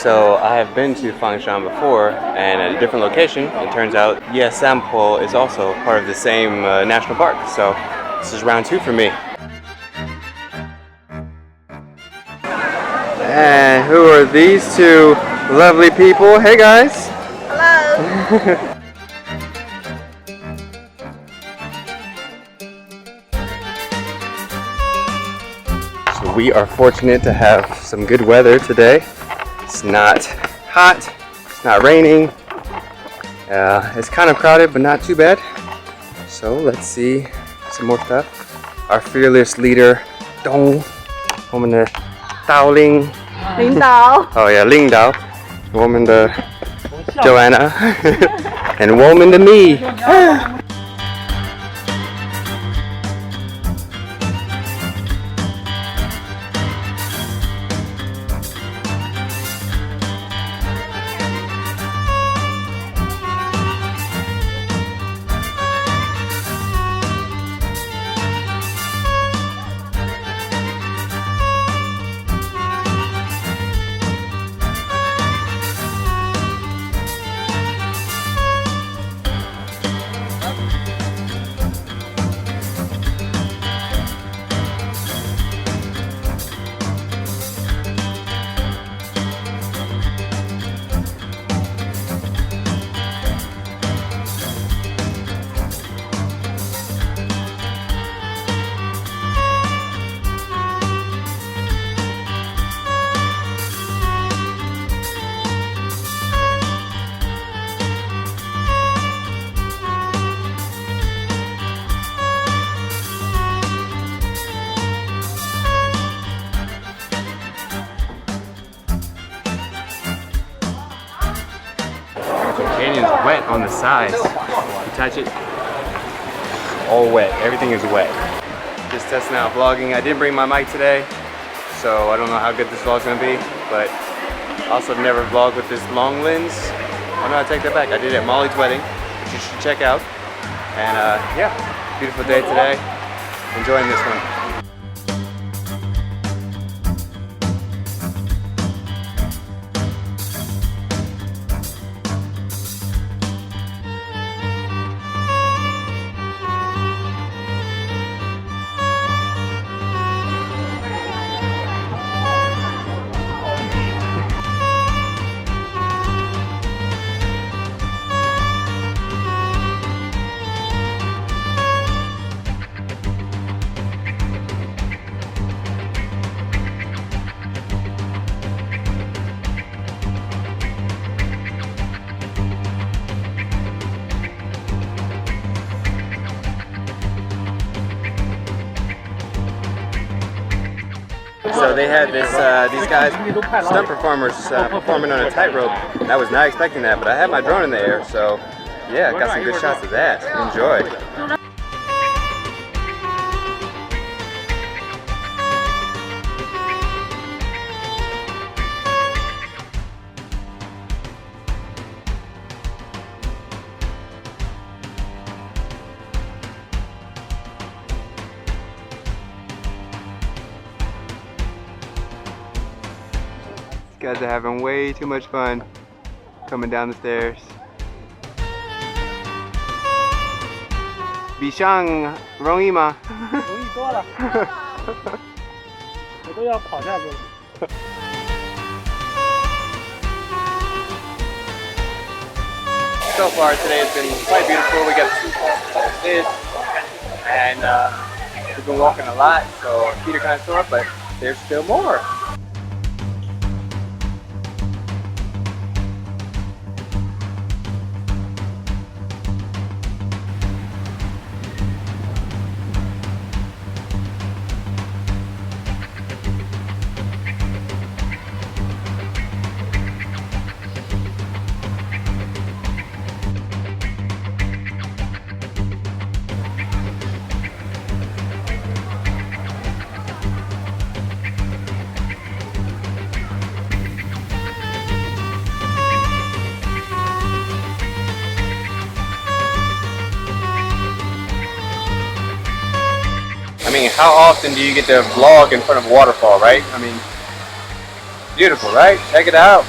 So I have been to Fangshan before, and at a different location. It turns out Yesanpo is also part of the same national park. So this is round 2 for me. And who are these two lovely people? Hey guys! Hello! So we are fortunate to have some good weather today. It's not hot, it's not raining. It's kind of crowded, but not too bad. So let's see some more stuff. Our fearless leader, Dong, 我们的导领 领导 Oh yeah, 领导 我们的 Joanna and 我们的 me. The canyon's wet on the sides. You touch it, all wet. Everything is wet. Just testing out vlogging. I didn't bring my mic today, so I don't know how good this vlog's gonna be, but I also never vlogged with this long lens. Oh no, I take that back. I did it at Molly's wedding, which you should check out. And yeah, beautiful day today. Enjoying this one. So they had this, these guys, stunt performers, performing on a tightrope. I was not expecting that, but I had my drone in the air, so yeah, got some good shots of that. Enjoy. Guys are having way too much fun coming down the stairs. 比上容易吗？容易多了，我都要跑下去了。So far today has been quite beautiful. We got 2 falls like this, and we've been walking a lot, so our feet are kind of sore, but there's still more. I mean, how often do you get to vlog in front of a waterfall, right? I mean, beautiful, right? Check it out.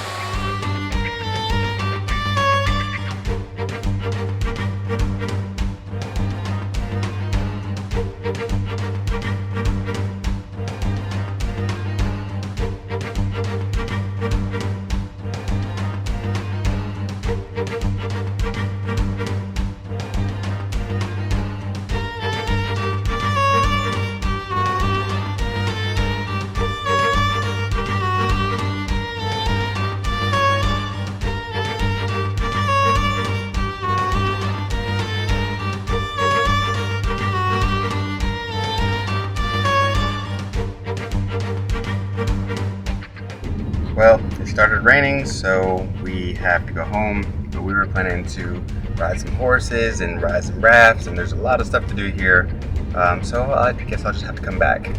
started raining, so we have to go home. But we were planning to ride some horses and ride some rafts, and there's a lot of stuff to do here. So I guess I'll just have to come back.